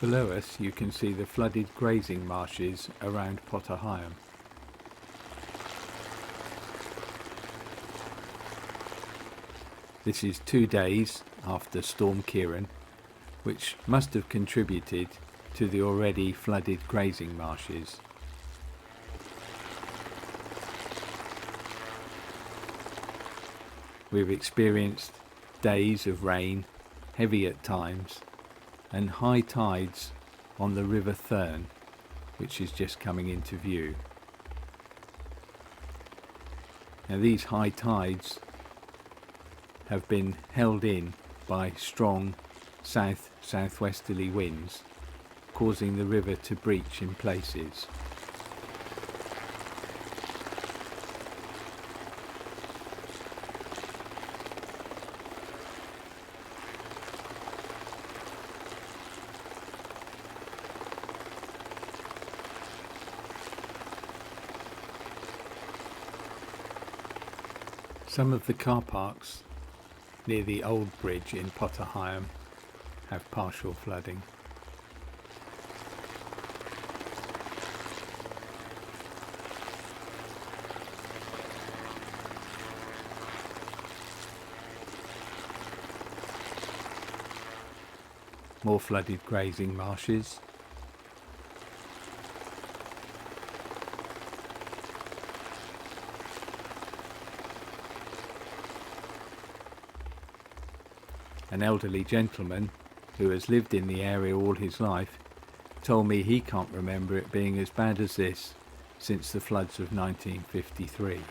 Below us you can see the flooded grazing marshes around Potter Heigham. This is 2 days after Storm Ciaran, which must have contributed to the already flooded grazing marshes. We've experienced days of rain, heavy at times, and high tides on the River Thurn, which is just coming into view. Now these high tides have been held in by strong south-southwesterly winds, causing the river to breach in places. Some of the car parks near the old bridge in Potter Heigham have partial flooding. More flooded grazing marshes. An elderly gentleman who has lived in the area all his life told me he can't remember it being as bad as this since the floods of 1953.